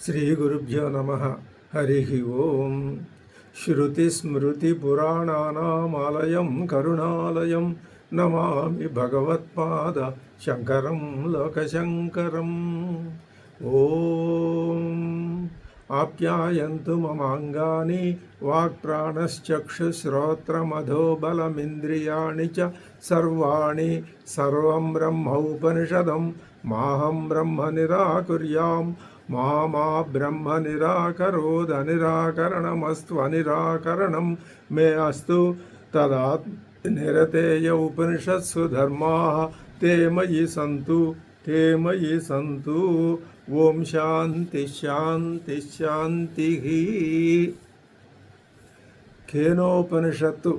శ్రీగురుభ్యో నమ. హరి ఓం. శ్రుతిస్మృతిపురాణానామాలయం కరుణాలయం నమామి భగవత్పాద శంకరం లోకశంకరం. ఓం ఆప్యాయంతు మమాంగాని వాక్ప్రాణశ్చక్షుశ్రోత్రమధోబలమింద్రియాణి చ సర్వాణి సర్వం బ్రహ్మోపనిషదం మాహం బ్రహ్మ నిరాకుర్యాం మా బ్రహ్మ నిరాకరోద్. నిరాకరణమస్తు అనిరాకరణం మే అస్తు తదా నిరతేయ ఉపనిషత్సు ధర్మా తే మయి సంతు. ఓం శాంతి శాంతి శాంతి. కేనోపనిషత్తు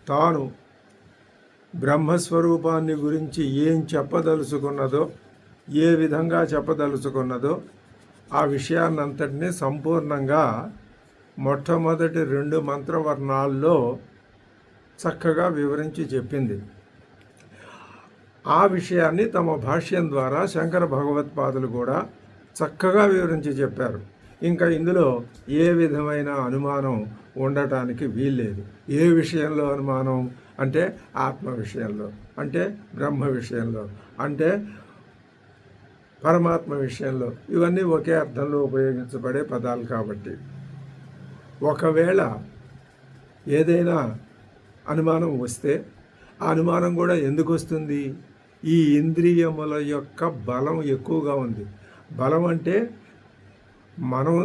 తాను బ్రహ్మస్వరూపాన్ని గురించి ఏం చెప్పదలుచుకున్నదో, ఏ విధంగా చెప్పదలుచుకున్నదో ఆ విషయాన్నంతటినీ సంపూర్ణంగా మొట్టమొదటి 2 మంత్రవర్ణాల్లో చక్కగా వివరించి చెప్పింది. ఆ విషయాన్ని తమ భాష్యం ద్వారా శంకర భగవత్పాదులు కూడా చక్కగా వివరించి చెప్పారు. ఇంకా ఇందులో ఏ విధమైన అనుమానం ఉండటానికి వీల్లేదు. ఏ విషయంలో అనుమానం అంటే ఆత్మ విషయంలో, అంటే బ్రహ్మ విషయంలో, అంటే పరమాత్మ విషయంలో. ఇవన్నీ ఒకే అర్థంలో ఉపయోగించబడే పదాలు కాబట్టి ఒకవేళ ఏదైనా అనుమానం వస్తే ఆ అనుమానం కూడా ఎందుకు వస్తుంది? ఈ ఇంద్రియముల యొక్క బలం ఎక్కువగా ఉంది. బలం అంటే మనం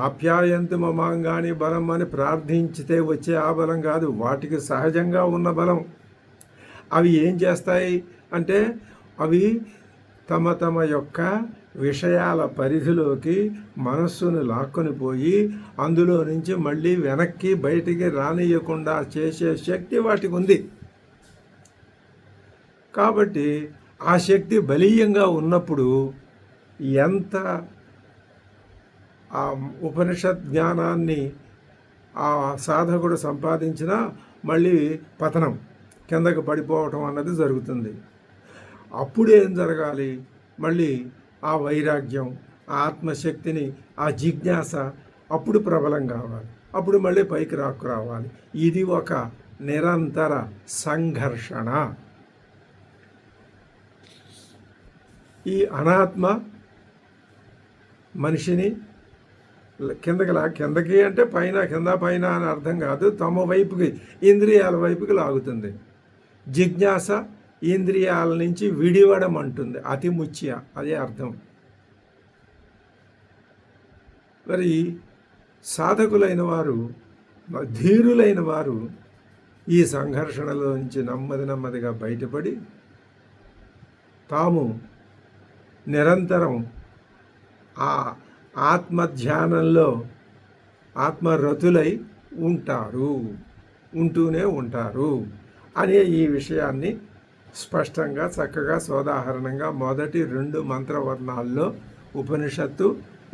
ఆప్యాయంతు మమాంగాని బలం అని ప్రార్థించితే వచ్చే ఆ బలం కాదు, వాటికి సహజంగా ఉన్న బలం. అవి ఏం చేస్తాయి అంటే అవి తమ యొక్క విషయాల పరిధిలోకి మనస్సును లాక్కొని పోయి అందులో నుంచి మళ్ళీ వెనక్కి బయటికి రానియకుండా చేసే శక్తి వాటికి ఉంది. కాబట్టి ఆ శక్తి బలీయంగా ఉన్నప్పుడు ఎంత ఆ ఉపనిషత్ జ్ఞానాన్ని ఆ సాధకుడు సంపాదించినా మళ్ళీ పతనం, కిందకు పడిపోవటం అన్నది జరుగుతుంది. అప్పుడు ఏం జరగాలి? మళ్ళీ ఆ వైరాగ్యం, ఆ ఆత్మశక్తిని, ఆ జిజ్ఞాస అప్పుడు ప్రబలం కావాలి. అప్పుడు మళ్ళీ పైకి రావాలి. ఇది ఒక నిరంతర సంఘర్షణ. ఈ అనాత్మ మనిషిని కిందకి అంటే పైన, కింద పైన అని అర్థం కాదు, తమ వైపుకి, ఇంద్రియాల వైపుకి లాగుతుంది. జిజ్ఞాస ఇంద్రియాల నుంచి విడివడం అంటుంది, అతి ముఖ్య, అదే అర్థం. మరి సాధకులైన వారు, ధీరులైన వారు ఈ సంఘర్షణలో నుంచి నెమ్మదిగా బయటపడి తాము నిరంతరం ఆ ఆత్మధ్యానంలో ఆత్మరతులై ఉంటూనే ఉంటారు అనే ఈ విషయాన్ని స్పష్టంగా చక్కగా సోదాహరణంగా మొదటి 2 మంత్రవర్ణాల్లో ఉపనిషత్తు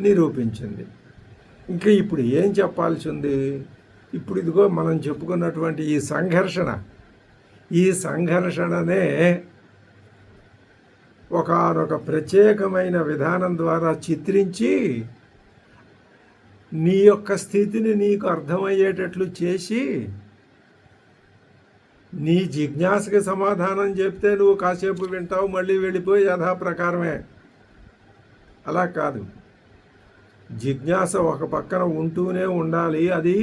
నిరూపించింది. ఇంకా ఇప్పుడు ఏం చెప్పాల్సి ఉంది? ఇప్పుడు ఇదిగో మనం చెప్పుకున్నటువంటి ఈ సంఘర్షణనే ఒకానొక ప్రత్యేకమైన విధానం ద్వారా చిత్రించి నీ యొక్క స్థితిని నీకు అర్థమయ్యేటట్లు చేసి నీ జిజ్ఞాసకి సమాధానం చెప్తే నువ్వు కాసేపు వింటావు, మళ్ళీ వెళ్ళిపోయి యథాప్రకారమే. అలా కాదు, జిజ్ఞాస ఒక పక్కన ఉంటూనే ఉండాలి, అది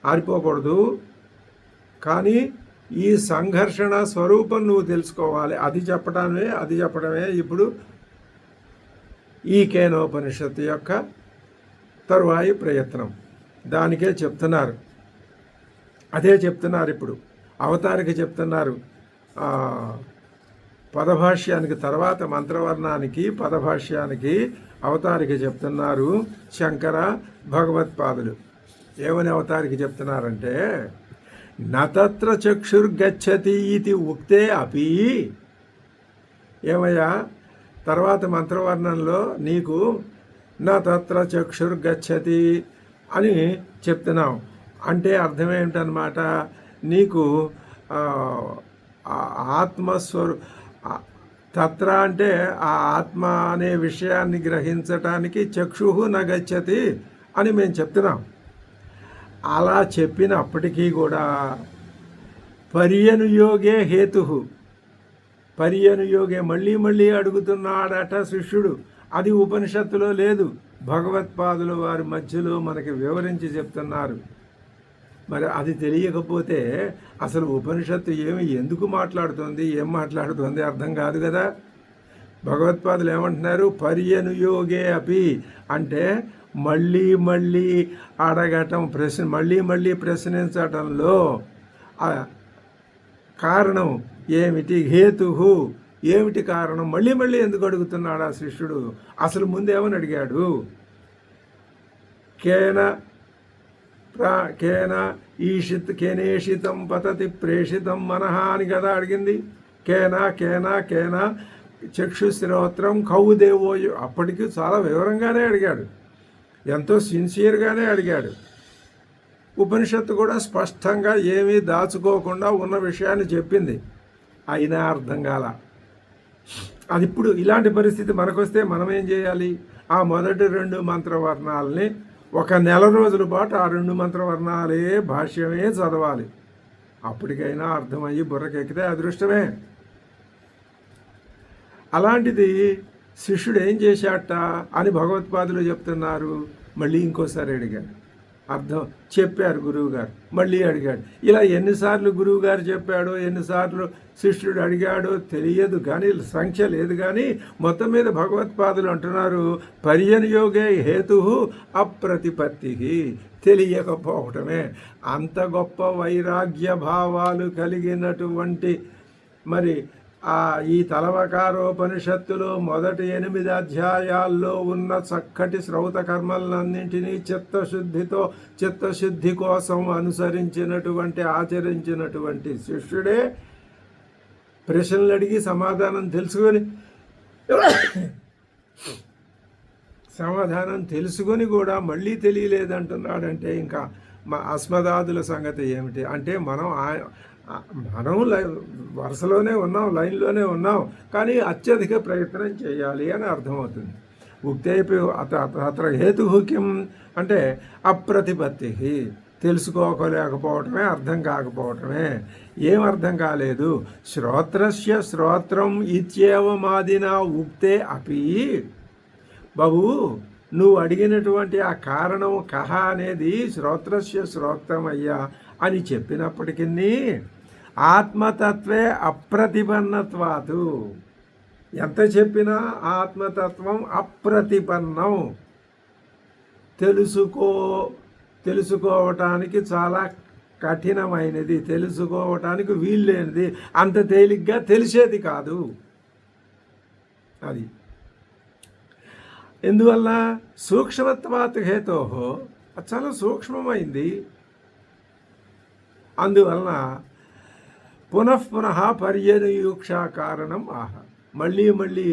ఆరిపోకూడదు. కానీ ఈ సంఘర్షణ స్వరూపం నువ్వు తెలుసుకోవాలి. అది చెప్పడమే ఇప్పుడు ఈ కేనోపనిషత్తు యొక్క తరువాయి ప్రయత్నం. దానికే చెప్తున్నారు, అదే చెప్తున్నారు. ఇప్పుడు అవతారికి చెప్తున్నారు. పదభాష్యానికి తర్వాత మంత్రవర్ణానికి పదభాష్యానికి అవతారికి చెప్తున్నారు శంకర భగవత్పాదులు. ఏమని అవతారికి చెప్తున్నారంటే, నతత్ర చక్షుర్గచ్చతి ఇది ఉక్తే అపి. ఏమయ్యా, తర్వాత మంత్రవర్ణంలో నీకు నతత్ర చక్షుర్గచ్చతి అని చెప్తున్నావు అంటే అర్థం ఏమిటనమాట? నీకు తత్ర అంటే ఆ ఆత్మ అనే విషయాన్ని గ్రహించటానికి చక్షుహు నగచ్చతి అని మేము చెప్తున్నాం. అలా చెప్పినప్పటికీ కూడా పర్యనుయోగే హేతు, పర్యనుయోగే మళ్ళీ మళ్ళీ అడుగుతున్నాడట శిష్యుడు. అది ఉపనిషత్తులో లేదు, భగవత్పాదుల వారి మధ్యలో మనకి వివరించి చెప్తున్నారు. మరి అది తెలియకపోతే అసలు ఉపనిషత్తు ఎందుకు మాట్లాడుతుంది, ఏం మాట్లాడుతుంది అర్థం కాదు కదా. భగవత్పాదులు ఏమంటున్నారు, పర్యనుయోగే అపి అంటే మళ్ళీ మళ్ళీ అడగటం, మళ్ళీ మళ్ళీ ప్రశ్నించటంలో కారణం ఏమిటి, హేతుహు ఏమిటి కారణం, మళ్ళీ మళ్ళీ ఎందుకు అడుగుతున్నాడు ఆ శిష్యుడు, అసలు ముందేమని అడిగాడు. కేనేషితం పతతి ప్రేషితం మనః అని కదా అడిగింది. కేనా చక్షుశ్రోత్రం కౌదేవో, అప్పటికి చాలా వివరంగానే అడిగాడు, ఎంతో సిన్సియర్గానే అడిగాడు. ఉపనిషత్తు కూడా స్పష్టంగా ఏమీ దాచుకోకుండా ఉన్న విషయాన్ని చెప్పింది, అయినా అర్థం కాల. అది ఇప్పుడు ఇలాంటి పరిస్థితి మనకొస్తే మనం ఏం చేయాలి, ఆ మొదటి 2 మంత్రవర్ణాలని 1 నెల రోజుల పాటు ఆ 2 మంత్రవర్ణాలే భాష్యమే చదవాలి. అప్పటికైనా అర్థమయ్యి బుర్రకెక్కితే అదృష్టమే. అలాంటిది శిష్యుడు ఏం చేశాట అని భగవత్పాదులు చెప్తున్నారు. మళ్ళీ ఇంకోసారి అడిగాడు, అర్థం చెప్పారు గురువుగారు, మళ్ళీ అడిగాడు. ఇలా ఎన్నిసార్లు గురువుగారు చెప్పాడో, ఎన్నిసార్లు శిష్యుడు అడిగాడో తెలియదు, కానీ సంఖ్య లేదు. కానీ మొత్తం మీద భగవత్పాదులు అంటున్నారు, పర్యనియోగే హేతు అప్రతిపత్తి, తెలియకపోవటమే. అంత గొప్ప వైరాగ్య భావాలు కలిగినటువంటి మరి ఈ తలవకారోపనిషత్తులో మొదటి 8 అధ్యాయాల్లో ఉన్న చక్కటి శ్రౌత కర్మలన్నింటినీ చిత్తశుద్ధి కోసం ఆచరించినటువంటి శిష్యుడే ప్రశ్నలు అడిగి సమాధానం తెలుసుకొని కూడా మళ్ళీ తెలియలేదంటున్నాడంటే ఇంకా అస్మదాదుల సంగతి ఏమిటి అంటే, మనం వరుసలోనే ఉన్నాం, లైన్లోనే ఉన్నాం, కానీ అత్యధిక ప్రయత్నం చేయాలి అని అర్థమవుతుంది. ఉక్తైపి అత్ర హేతు కిం అంటే అప్రతిపత్తి, తెలుసుకోలేకపోవటమే, అర్థం కాకపోవటమే. ఏం అర్థం కాలేదు, శ్రోత్రస్య శ్రోత్రం ఇత్యేవమాదినా ఉక్తే అపి, బాబు నువ్వు అడిగినటువంటి ఆ కారణం కహ అనేది శ్రోత్రస్య శ్రోత్రమయ్యా అని చెప్పినప్పటికీ ఆత్మతత్వే అప్రతిపన్నత్వాతు, ఎంత చెప్పినా ఆత్మతత్వం అప్రతిపన్నం, తెలుసుకోవటానికి చాలా కఠినమైనది, తెలుసుకోవటానికి వీల్లేనిది, అంత తేలిగ్గా తెలిసేది కాదు. అది ఎందువల్ల, సూక్ష్మత్వాత్ హేతోహో, అది చాలా సూక్ష్మమైంది. అందువలన పునఃపునః పర్యనుయూక్ష కారణం ఆహ, మళ్ళీ మళ్ళీ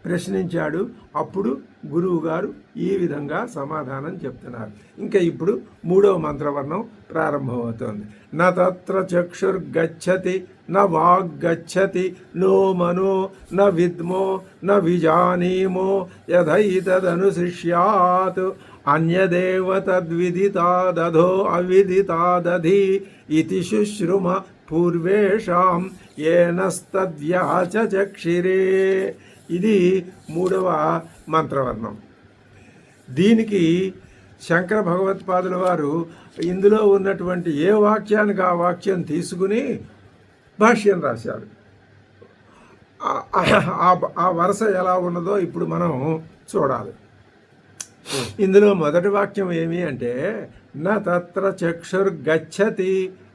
ప్రశ్నించాడు. అప్పుడు గురువుగారు ఈ విధంగా సమాధానం చెప్తున్నారు. ఇంకా ఇప్పుడు 3వ మంత్రవర్ణం ప్రారంభమవుతోంది. న తత్ర చక్షుర్గచ్చతి న వాగ్గచ్చతి నో మనో న విద్మో న విజానీమో యథైతదనుశిష్యాత్ అన్యదేవ తద్విదితాదధో అవిదితాదధి ఇతి శుశ్రుమ పూర్వేషాం ఏనస్తద్వ్యాచక్షిరే. ఇది 3వ మంత్రవర్ణం. దీనికి శంకర భగవత్పాదుల వారు ఇందులో ఉన్నటువంటి ఏ వాక్యానికి ఆ వాక్యం తీసుకుని భాష్యం రాశారు. ఆ వరుస ఎలా ఉన్నదో ఇప్పుడు మనం చూడాలి. ఇందులో మొదటి వాక్యం ఏమి అంటే, న తత్ర చక్షుర్గచ్చతి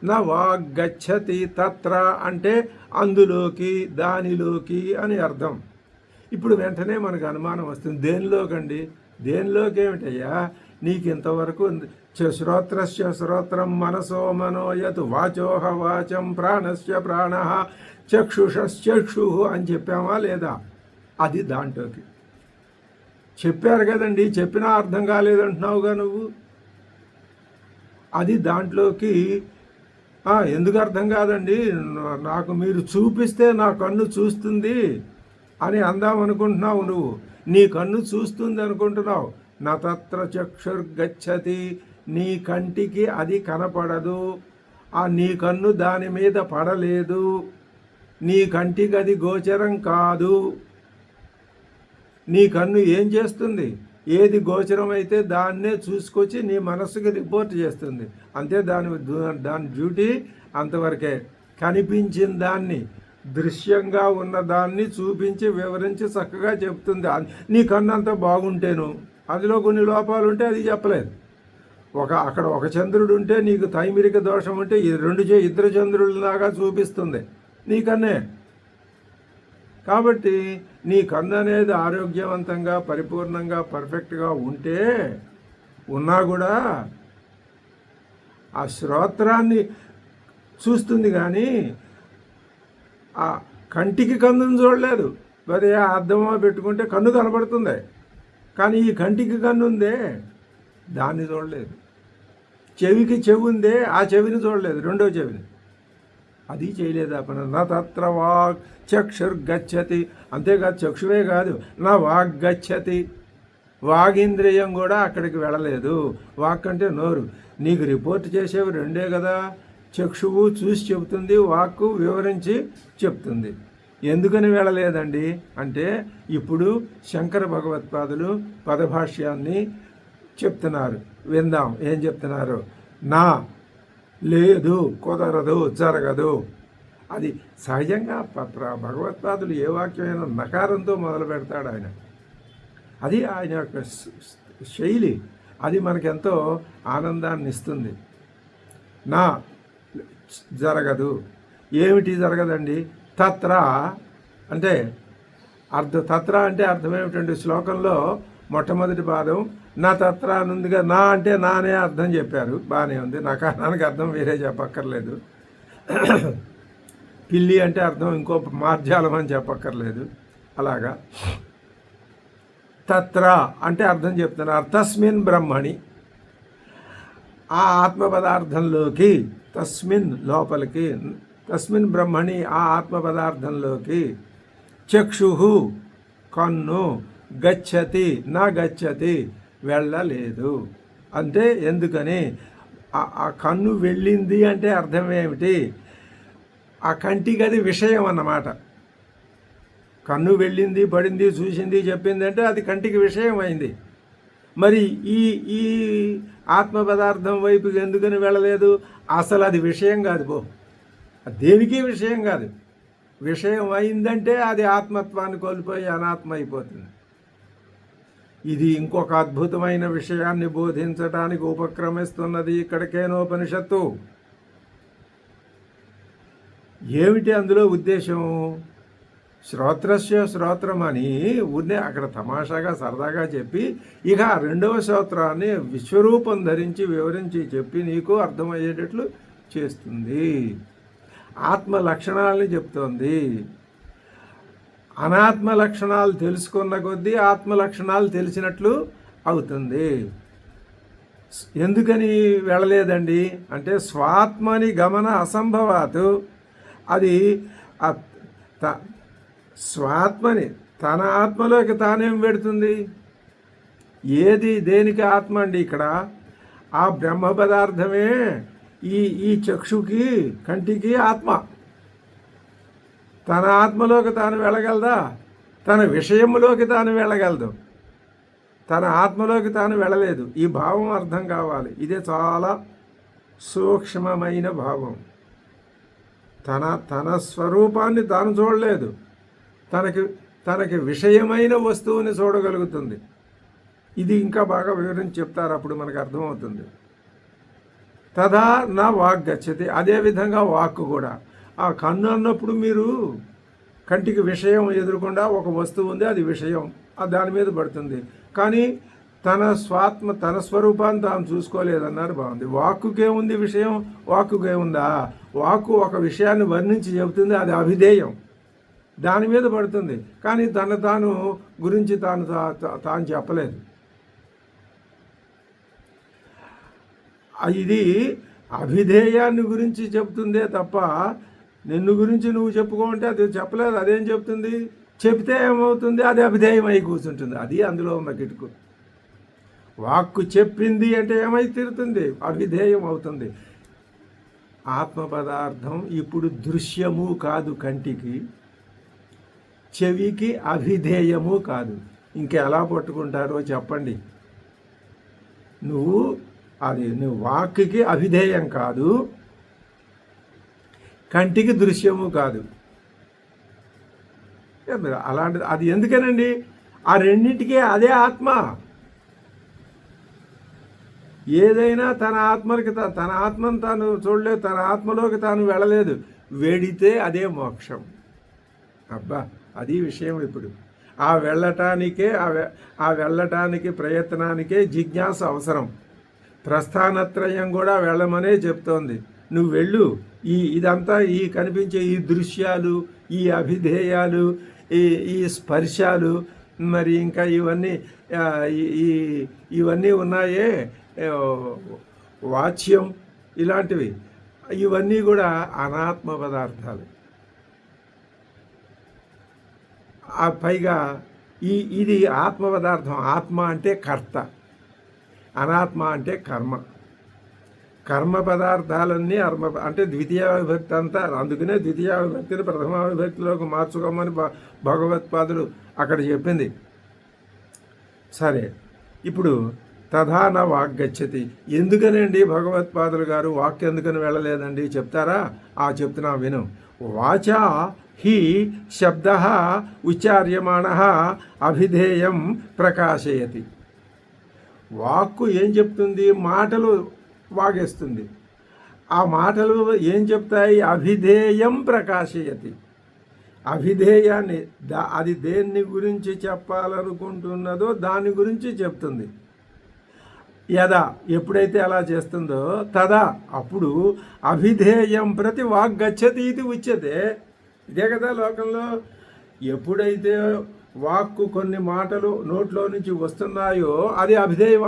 న వాగ్గచ్చతి. తత్ర అంటే అందులోకి, దానిలోకి అని అర్థం. ఇప్పుడు వెంటనే మనకు అనుమానం వస్తుంది, దేనిలోకండి, దేనిలోకి ఏమిటయ్యా, నీకు ఇంతవరకు శ్రోత్రస్య శ్రోత్రం మనసో మనోయత్ వాచోహ వాచం ప్రాణస్య ప్రాణ చక్షుషశ్చక్షు అని చెప్పామా లేదా, అది దాంట్లోకి చెప్పారు కదండి, చెప్పినా అర్థం కాలేదంటున్నావుగా నువ్వు, అది దాంట్లోకి ఎందుకు అర్థం కాదండి, నాకు మీరు చూపిస్తే నా కన్ను చూస్తుంది అని అందామనుకుంటున్నావు. నువ్వు నీ కన్ను చూస్తుంది అనుకుంటున్నావు. నా తత్ర చక్షుర్గచ్చతి, నీ కంటికి అది కనపడదు. నీ కన్ను దాని మీద పడలేదు. నీ కంటికి అది గోచరం కాదు. నీ కన్ను ఏం చేస్తుంది? ఏది గోచరమైతే దాన్నే చూసుకొచ్చి నీ మనస్సుకి రిపోర్ట్ చేస్తుంది. అంతే, దాని డ్యూటీ అంతవరకే. కనిపించిన దాన్ని, దృశ్యంగా ఉన్న దాన్ని చూపించి వివరించి చక్కగా చెప్తుంది. నీ కన్ను అంతా బాగుంటేను అందులో కొన్ని లోపాలు ఉంటే అది చెప్పలేదు. అక్కడ ఒక చంద్రుడు ఉంటే నీకు తైమిరిక దోషం ఉంటే ఇద్దరు చంద్రులలాగా చూపిస్తుంది నీ కన్నే. కాబట్టి నీ కన్ను అనేది ఆరోగ్యవంతంగా, పరిపూర్ణంగా, పర్ఫెక్ట్గా ఉన్నా కూడా ఆ శ్రోత్రాన్ని చూస్తుంది, కానీ ఆ కంటికి కన్నును చూడలేదు. మరి అర్థమో పెట్టుకుంటే కన్ను కనబడుతుంది, కానీ ఈ కంటికి కన్ను ఉందే దాన్ని చూడలేదు. చెవికి చెవి ఉందే ఆ చెవిని చూడలేదు, రెండో చెవిని. అది చేయలేదు ఆ పని. నా తత్ర వాక్ చక్షుర్గచ్చతి. అంతేకాదు, చక్షువే కాదు, నా వాక్ గచ్చతి, వాగింద్రియం కూడా అక్కడికి వెళ్ళలేదు. వాక్ అంటే నోరు. నీకు రిపోర్ట్ చేసేవి రెండే కదా, చక్షువు చూసి చెబుతుంది, వాక్కు వివరించి చెప్తుంది. ఎందుకని వెళ్ళలేదండి అంటే, ఇప్పుడు శంకర భగవత్పాదులు పదభాష్యాన్ని చెప్తున్నారు, విందాం ఏం చెప్తున్నారు. నా లేదు, కుదరదు, జరగదు. అది సహజంగా భగవత్పాదులు ఏ వాక్యమైనా నకారంతో మొదలు పెడతాడు ఆయన. అది ఆయన యొక్క శైలి. అది మనకెంతో ఆనందాన్ని ఇస్తుంది. నా జరగదు. ఏమిటి జరగదండి? తత్ర అంటే తత్ర అంటే అర్థం ఏమిటండి? శ్లోకంలో మొట్టమొదటి పాదం నా తత్ర అని ఉందిగా. నా అంటే నానే అర్థం చెప్పారు, బాగానే ఉంది. నకారానికి అర్థం వేరే చెప్పక్కర్లేదు. పిల్లి అంటే అర్థం ఇంకో మార్జాలం అని చెప్పక్కర్లేదు. అలాగా తత్ర అంటే అర్థం చెప్తున్నారు. తస్మిన్ బ్రహ్మణి, ఆ ఆత్మ పదార్థంలోకి, తస్మిన్ లోపలికి, తస్మిన్ బ్రహ్మణి ఆ ఆత్మ పదార్థంలోకి, చక్షు కన్ను, గచ్చతి నా గచ్చతి వెళ్ళలేదు. అంటే ఎందుకని? ఆ కన్ను వెళ్ళింది అంటే అర్థం ఏమిటి? ఆ కంటికి అది విషయం అన్నమాట. కన్ను వెళ్ళింది, పడింది, చూసింది, చెప్పింది అంటే అది కంటికి విషయం అయింది. మరి ఈ ఆత్మ పదార్థం వైపుకి ఎందుకని వెళ్ళలేదు? అసలు అది విషయం కాదు. దేనికి విషయం కాదు. విషయం అయిందంటే అది ఆత్మత్వాన్ని కోల్పోయి అనాత్మ అయిపోతుంది. ఇది ఇంకొక అద్భుతమైన విషయాన్ని బోధించడానికి ఉపక్రమిస్తున్నది ఇక్కడ కేనోపనిషత్తు. ఏమిటి అందులో ఉద్దేశం? శ్రోత్రస్య శ్రోత్రమని ఊరినే అక్కడ తమాషాగా సరదాగా చెప్పి, ఇక రెండవ శ్రోత్రాన్ని విశ్వరూపం ధరించి వివరించి చెప్పి నీకు అర్థమయ్యేటట్లు చేస్తుంది. ఆత్మ లక్షణాలని చెప్తోంది. అనాత్మ లక్షణాలు తెలుసుకున్న కొద్దీ ఆత్మ లక్షణాలు తెలిసినట్లు అవుతుంది. ఎందుకని వెళ్ళలేదండి అంటే, స్వాత్మని గమన అసంభవాతు. అది స్వాత్మని తన ఆత్మలోకి తానేం పెడుతుంది? ఏది దేనికి ఆత్మ అండి ఇక్కడ? ఆ బ్రహ్మ పదార్థమే ఈ చక్షుకి, కంటికి ఆత్మ. తన ఆత్మలోకి తాను వెళ్ళగలదా? తన విషయంలోకి తాను వెళ్ళగలదు, తన ఆత్మలోకి తాను వెళ్ళలేదు. ఈ భావం అర్థం కావాలి. ఇదే చాలా సూక్ష్మమైన భావం. తన స్వరూపాన్ని తాను చూడలేదు, తనకి విషయమైన వస్తువుని చూడగలుగుతుంది. ఇది ఇంకా బాగా వివరించి చెప్తారు, అప్పుడు మనకు అర్థమవుతుంది. తదా నా వాక్ గచ్చతి. అదేవిధంగా వాక్కు కూడా. ఆ కన్ను అన్నప్పుడు మీరు కంటికి విషయం ఎదురకుండా ఒక వస్తువు ఉంది, అది విషయం, దాని మీద పడుతుంది. కానీ తన స్వరూపాన్ని తాను చూసుకోలేదన్నారు. బాగుంది. వాక్కుకేముంది విషయం? వాక్కుకేముందా? వాక్కు ఒక విషయాన్ని వర్ణించి చెబుతుంది, అది అభిధేయం, దాని మీద పడుతుంది. కానీ తాను గురించి తాను చెప్పలేదు. ఇది అభిధేయాన్ని గురించి చెప్తుందే తప్ప నిన్ను గురించి నువ్వు చెప్పుకోమంటే అది చెప్పలేదు. అదేం చెప్తుంది? చెప్తే ఏమవుతుంది? అది అభిధేయం అయి కూర్చుంటుంది. అది అందులో ఉన్న కిటుకు. వాక్కు చెప్పింది అంటే ఏమై తీరుతుంది? అభిధేయం అవుతుంది. ఆత్మ పదార్థం ఇప్పుడు దృశ్యము కాదు, కంటికి, చెవికి అభిధేయము కాదు. ఇంకెలా పట్టుకుంటారో చెప్పండి. నువ్వు వాక్కి అభిధేయం కాదు, కంటికి దృశ్యము కాదు. అలాంటిది అది ఎందుకనండి? ఆ రెండింటికి అదే ఆత్మ. ఏదైనా తన ఆత్మను తాను చూడలేదు, తన ఆత్మలోకి తాను వెళ్ళలేదు. వెడితే అదే మోక్షం. అబ్బా, అది విషయం. ఇప్పుడు ఆ వెళ్ళటానికి ప్రయత్నానికే జిజ్ఞాస అవసరం. ప్రస్థానత్రయం కూడా వెళ్ళమనే చెప్తోంది. నువ్వు వెళ్ళు. ఇదంతా కనిపించే ఈ దృశ్యాలు, ఈ అభిధేయాలు, ఈ స్పర్శాలు, మరి ఇంకా ఇవన్నీ ఉన్నాయే, వాచ్యం, ఇలాంటివి, ఇవన్నీ కూడా అనాత్మ పదార్థాలు. పైగా ఇది ఆత్మ పదార్థం. ఆత్మ అంటే కర్త, అనాత్మ అంటే కర్మ. కర్మ పదార్థాలన్నీ అంటే ద్వితీయ విభక్తి అంతా. అందుకనే ద్వితీయ విభక్తిని ప్రథమ విభక్తిలోకి మార్చుకోమని భగవత్పాదులు అక్కడ చెప్పింది. సరే, ఇప్పుడు తథాన వాగ్గచ్చతి. ఎందుకనండి భగవత్పాదులు గారు వాక్ ఎందుకని వెళ్ళలేదండి చెప్తారా? చెప్తున్నా విను. వాచా హి శబ్ద ఉచ్చార్యమాణ అభిధేయం ప్రకాశయతి. వాక్కు ఏం చెప్తుంది? మాటలు వాగేస్తుంది. ఆ మాటలు ఏం చెప్తాయి? అభిధేయం ప్రకాశయతి. అభిధేయాన్ని, అది దేన్ని గురించి చెప్పాలనుకుంటున్నదో దాని గురించి చెప్తుంది. యదా, ఎప్పుడైతే అలా చేస్తుందో, తదా, అప్పుడు అభిధేయం ప్రతి వాగ్గచ్చతి ఇది ఉచ్యతే. ఇదే కదా లోకంలో. ఎప్పుడైతే వాక్కు కొన్ని మాటలు నోట్లో నుంచి వస్తున్నాయో అది అభిధేయం.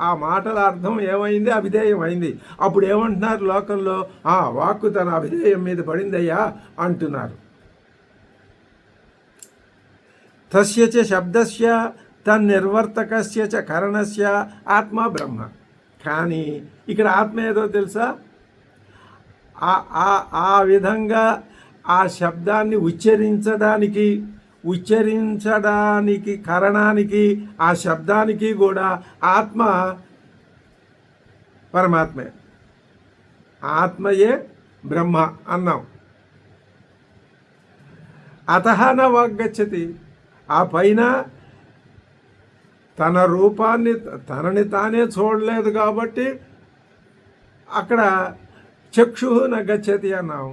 ఆ మాటల అర్థం ఏమైంది? అభిధేయం అయింది. అప్పుడు ఏమంటున్నారు లోకంలో? వాక్కు తన అభిధేయం మీద పడిందయ్యా అంటున్నారు. తస్య చ శబ్దస్య తన్నిర్వర్తకస్య చ కరణస్య ఆత్మ బ్రహ్మ. కానీ ఇక్కడ ఆత్మ ఏదో తెలుసా? ఆ విధంగా ఆ శబ్దాన్ని ఉచ్చరించడానికి కరణానికి, ఆ శబ్దానికి కూడా ఆత్మ పరమాత్మే. ఆత్మయే బ్రహ్మ అన్నాం. అతః న వాగ్గచ్చతి. ఆ పైన తన రూపాన్ని, తనని తానే చూడలేదు కాబట్టి అక్కడ చక్షు న గచ్చతి అన్నాం.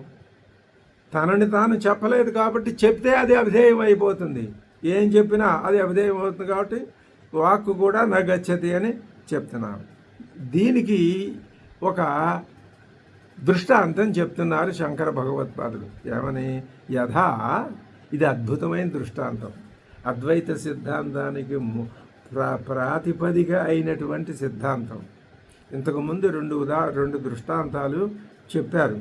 తనని తాను చెప్పలేదు కాబట్టి చెప్తే అది అభిధేయం అయిపోతుంది. ఏం చెప్పినా అది అభిధేయం అవుతుంది కాబట్టి వాక్కు కూడా నగచ్చతి అని చెప్తున్నారు. దీనికి ఒక దృష్టాంతం చెప్తున్నారు శంకర భగవత్పాదులు. ఏమని? యథా, ఇది అద్భుతమైన దృష్టాంతం. అద్వైత సిద్ధాంతానికి ప్రాతిపదిక అయినటువంటి సిద్ధాంతం. ఇంతకుముందు రెండు దృష్టాంతాలు చెప్పారు.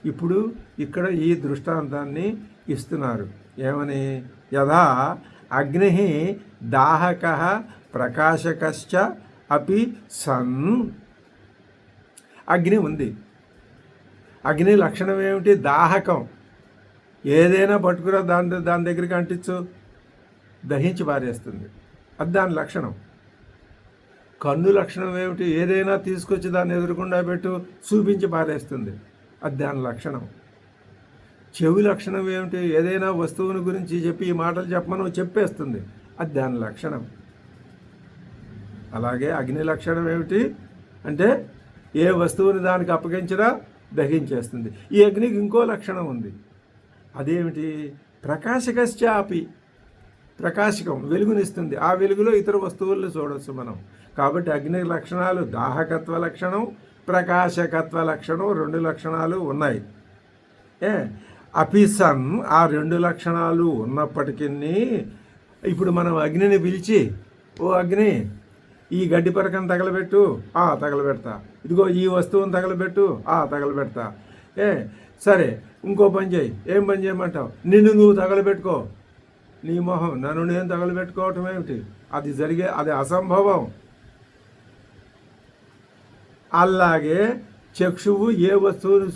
ఇప్పుడు ఇక్కడ ఈ దృష్టాంతాన్ని ఇస్తున్నారు. ఏమని? యథా అగ్ని దాహక ప్రకాశకశ్చ అపి సన్. అగ్ని ఉంది. అగ్ని లక్షణం ఏమిటి? దాహకం. ఏదైనా పట్టుకురా దాని దగ్గరికి అంటించు, దహించి పారేస్తుంది. అది దాని లక్షణం. కన్ను లక్షణం ఏమిటి? ఏదైనా తీసుకొచ్చి దాన్ని ఎదురుకుండా పెట్టు, చూపించి పారేస్తుంది. అది దాని లక్షణం. చెవి లక్షణం ఏమిటి? ఏదైనా వస్తువుని గురించి చెప్పి ఈ మాటలు చెప్పమని చెప్పేస్తుంది. అది దాని లక్షణం. అలాగే అగ్ని లక్షణం ఏమిటి అంటే ఏ వస్తువుని దానికి అప్పగించినా దహించేస్తుంది. ఈ అగ్నికి ఇంకో లక్షణం ఉంది. అదేమిటి? ప్రకాశకశ్చాపి. ప్రకాశకం, వెలుగునిస్తుంది. ఆ వెలుగులో ఇతర వస్తువులను చూడవచ్చు మనం. కాబట్టి అగ్ని లక్షణాలు దాహకత్వ లక్షణం, ప్రకాశకత్వ లక్షణం, రెండు లక్షణాలు ఉన్నాయి. అపిసన్, ఆ రెండు లక్షణాలు ఉన్నప్పటికీ ఇప్పుడు మనం అగ్నిని పిలిచి, ఓ అగ్ని ఈ గడ్డి పరకను తగలబెట్టు, తగలబెడతా. ఇదిగో ఈ వస్తువును తగలబెట్టు, తగలబెడతా. సరే ఇంకో పని చేయి. ఏం పని చేయమంటావు? నిన్ను నువ్వు తగలబెట్టుకో. నీ మొహం, నన్ను నేను తగలబెట్టుకోవటం ఏమిటి? అది అసంభవం. అలాగే చక్షువు ఏ వస్తువును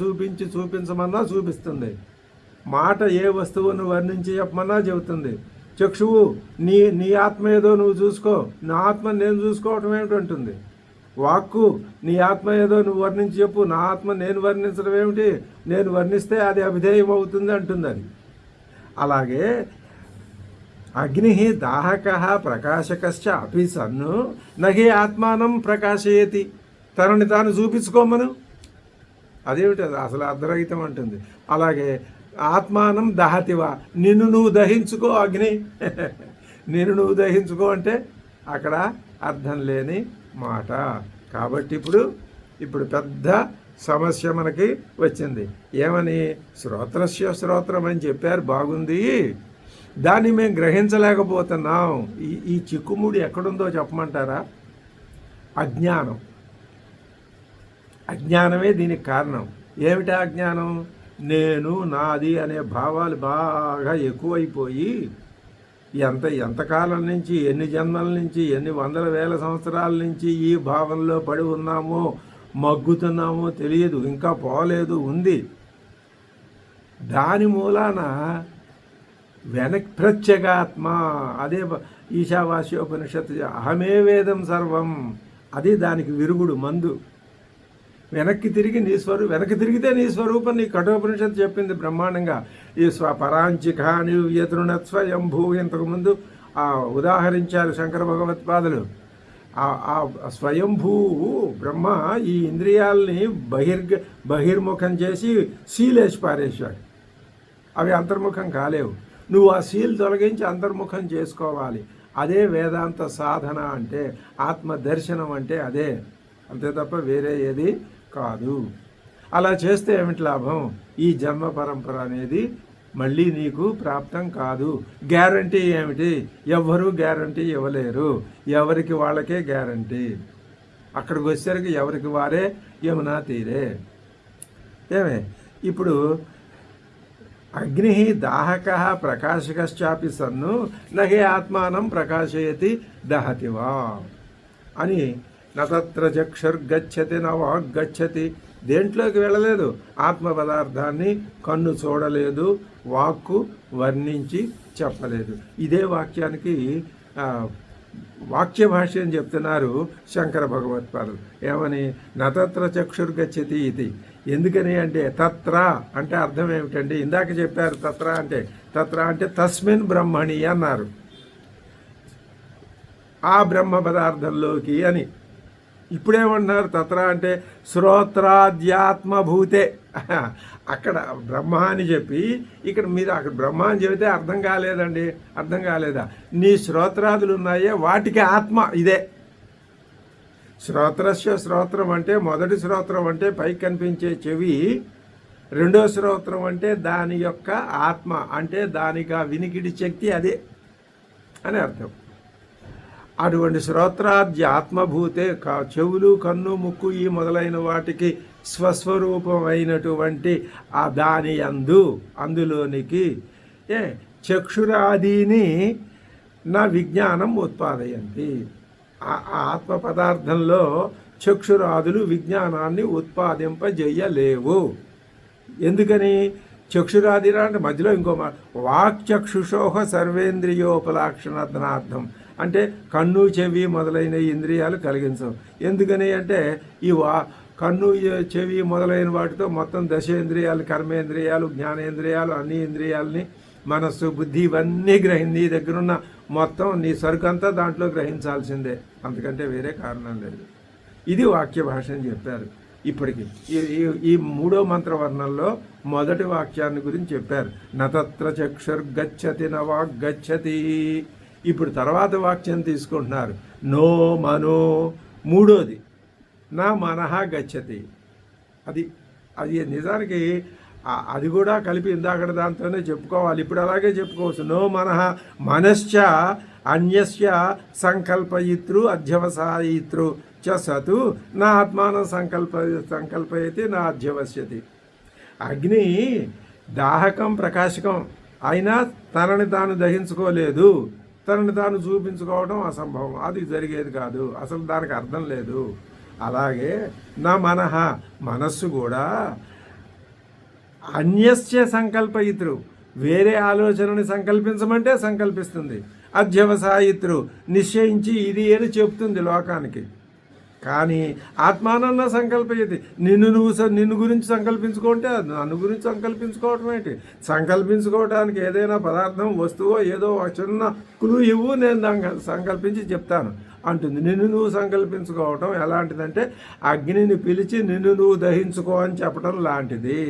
చూపించమన్నా చూపిస్తుంది. మాట ఏ వస్తువును వర్ణించి చెప్పమన్నా చెబుతుంది. చక్షువు నీ ఆత్మ ఏదో నువ్వు చూసుకో, నా ఆత్మ నేను చూసుకోవటం ఏమిటంటుంది. వాక్కు నీ ఆత్మ ఏదో నువ్వు వర్ణించి చెప్పు, నా ఆత్మ నేను వర్ణించడం ఏమిటి, నేను వర్ణిస్తే అది అభిధేయం అవుతుంది అంటుంది అది. అలాగే అగ్ని దాహక ప్రకాశకశ్చ అపి సన్ను నహి ఆత్మానం ప్రకాశయతి. తనని తాను చూపించుకోమను, అదేమిటి? అది అసలు అర్ధరహితం అంటుంది. అలాగే ఆత్మానం దహతివా, నిన్ను నువ్వు దహించుకో అగ్ని. నిన్ను నువ్వు దహించుకో అంటే అక్కడ అర్థం లేని మాట. కాబట్టి ఇప్పుడు పెద్ద సమస్య మనకి వచ్చింది. ఏమని? శ్రోత్రం అని చెప్పారు, బాగుంది. దాన్ని మేము గ్రహించలేకపోతున్నాం. ఈ చిక్కుముడి ఎక్కడుందో చెప్పమంటారా? అజ్ఞానమే దీనికి కారణం. ఏమిటా అజ్ఞానం? నేను, నాది అనే భావాలు బాగా ఎక్కువైపోయి ఎంతకాలం నుంచి, ఎన్ని జన్మల నుంచి, ఎన్ని వందల వేల సంవత్సరాల నుంచి ఈ భావంలో పడి ఉన్నామో, మగ్గుతున్నామో తెలియదు, ఇంకా పోలేదు, ఉంది. దాని మూలాన ప్రత్యేగాత్మ, అదే ఈశావాస్యోపనిషత్తు అహమే వేదం సర్వం, అది దానికి విరుగుడు మందు. వెనక్కి తిరిగితే నీ స్వరూపం నీ కఠోపనిషత్తు చెప్పింది బ్రహ్మాండంగా. ఈ పరాంచికాని యతృణత్ స్వయంభూ, ఇంతకుముందు ఉదాహరించారు శంకర భగవత్పాదులు. ఆ స్వయంభూ బ్రహ్మ ఈ ఇంద్రియాలని బహిర్ముఖం చేసి సీలేసి పారేశాడు. అవి అంతర్ముఖం కాలేవు. నువ్వు ఆ సీల్ తొలగించి అంతర్ముఖం చేసుకోవాలి. అదే వేదాంత సాధన అంటే, ఆత్మదర్శనం అంటే అదే, అంతే తప్ప వేరే ఏది కాదు. అలా చేస్తే ఏమిటి లాభం? ఈ జన్మ పరంపర అనేది మళ్ళీ నీకు ప్రాప్తం కాదు. గ్యారంటీ ఏమిటి? ఎవ్వరూ గ్యారంటీ ఇవ్వలేరు, ఎవరికి వాళ్ళకే గ్యారంటీ. అక్కడికి వచ్చేసరికి ఎవరికి వారే యమునా తీరే. ఇప్పుడు అగ్ని దాహక ప్రకాశకశ్చాపి సన్ను నహి ఆత్మానం ప్రకాశయతి దహతివా అని. నతత్ర చక్షుర్గచ్చతి నవాగ్గచ్చతి, దేంట్లోకి వెళ్ళలేదు. ఆత్మ పదార్థాన్ని కన్ను చూడలేదు, వాక్కు వర్ణించి చెప్పలేదు. ఇదే వాక్యానికి వాక్య భాష్యం చెప్తున్నారు శంకర భగవత్పాదులు. ఏమని? నతత్ర చక్షుర్గచ్చతి ఇది. ఎందుకని అంటే, తత్ర అంటే అర్థం ఏమిటండి? ఇందాక చెప్పారు తత్ర అంటే తస్మిన్ బ్రహ్మణి అన్నారు, ఆ బ్రహ్మ పదార్థంలోకి అని. ఇప్పుడేమంటున్నారు? తత్ర అంటే శ్రోత్రాధ్యాత్మభూతే. అక్కడ బ్రహ్మ అని చెప్పి ఇక్కడ మీరు అక్కడ బ్రహ్మ అని చెబితే అర్థం కాలేదండి. అర్థం కాలేదా? నీ శ్రోత్రాదులు ఉన్నాయే వాటికి ఆత్మ ఇదే. శ్రోత్రం అంటే మొదటి శ్రోత్రం అంటే పైకి కనిపించే చెవి, రెండో శ్రోత్రం అంటే దాని యొక్క ఆత్మ, అంటే దానికి ఆ వినికిడి శక్తి అదే అని అర్థం. అటువంటి శ్రోత్రాద్య ఆత్మభూతే చెవులు, కన్ను, ముక్కు ఈ మొదలైన వాటికి స్వస్వరూపమైనటువంటి ఆ దాని అందులోనికి చక్షురాదీని నా విజ్ఞానం ఉత్పాదయంతి. ఆ ఆత్మ పదార్థంలో చక్షురాదులు విజ్ఞానాన్ని ఉత్పాదింపజేయలేవు. ఎందుకని? చక్షురాదిరా అంటే మధ్యలో ఇంకో వాక్చక్షుషోహ సర్వేంద్రియోపలాక్షణార్థం అంటే కన్ను, చెవి మొదలైన ఇంద్రియాలు కలిగించవు. ఎందుకని అంటే ఈ కన్ను, చెవి మొదలైన వాటితో మొత్తం దశేంద్రియాలు, కర్మేంద్రియాలు, జ్ఞానేంద్రియాలు, అన్ని ఇంద్రియాలని, మనస్సు, బుద్ధి ఇవన్నీ నీ దగ్గరున్న మొత్తం నీ సరుకంతా దాంట్లో గ్రహించాల్సిందే, అంతకంటే వేరే కారణం లేదు. ఇది వాక్య భాష అని చెప్పారు. ఇప్పటికి ఈ మూడో మంత్రవర్ణంలో మొదటి వాక్యాన్ని గురించి చెప్పారు. నతత్ర చక్షుర్గచ్చతి నవాగ్గచ్చతి. ఇప్పుడు తర్వాత వాక్యం తీసుకుంటున్నారు. నో మనో, మూడోది నా మనహ గచ్చతి. అది నిజానికి అది కూడా కలిపి ఇందాకడ దాంతోనే చెప్పుకోవాలి. ఇప్పుడు అలాగే చెప్పుకోవచ్చు. నో మనః మనశ్చ అన్యస్య సంకల్పయిత్రు అధ్యవసాయిత్రు చ సతు నా ఆత్మానం సంకల్పయతి నా అధ్యవస్యతి. అగ్ని దాహకం ప్రకాశకం అయినా తనని తాను దహించుకోలేదు, తనని తాను చూపించుకోవడం అసంభవం, అది జరిగేది కాదు, అసలు దానికి అర్థం లేదు. అలాగే నా మనస్సు కూడా అన్యస్య సంకల్పయిత్రు, వేరే ఆలోచనని సంకల్పించమంటే సంకల్పిస్తుంది, అధ్యవసాయిత్రు నిశ్చయించి ఇది అని చెప్తుంది లోకానికి. కానీ ఆత్మానన్న సంకల్పయతి, నిన్ను గురించి సంకల్పించుకుంటే నన్ను గురించి సంకల్పించుకోవటం ఏంటి? సంకల్పించుకోవడానికి ఏదైనా పదార్థం వస్తువో ఏదో ఒక చిన్న క్లూ ఇవ్వు, నేను దాన్ని సంకల్పించి చెప్తాను అంటుంది. నిన్ను నువ్వు సంకల్పించుకోవటం ఎలాంటిదంటే అగ్నిని పిలిచి నిన్ను నువ్వు దహించుకో అని చెప్పడం లాంటిది.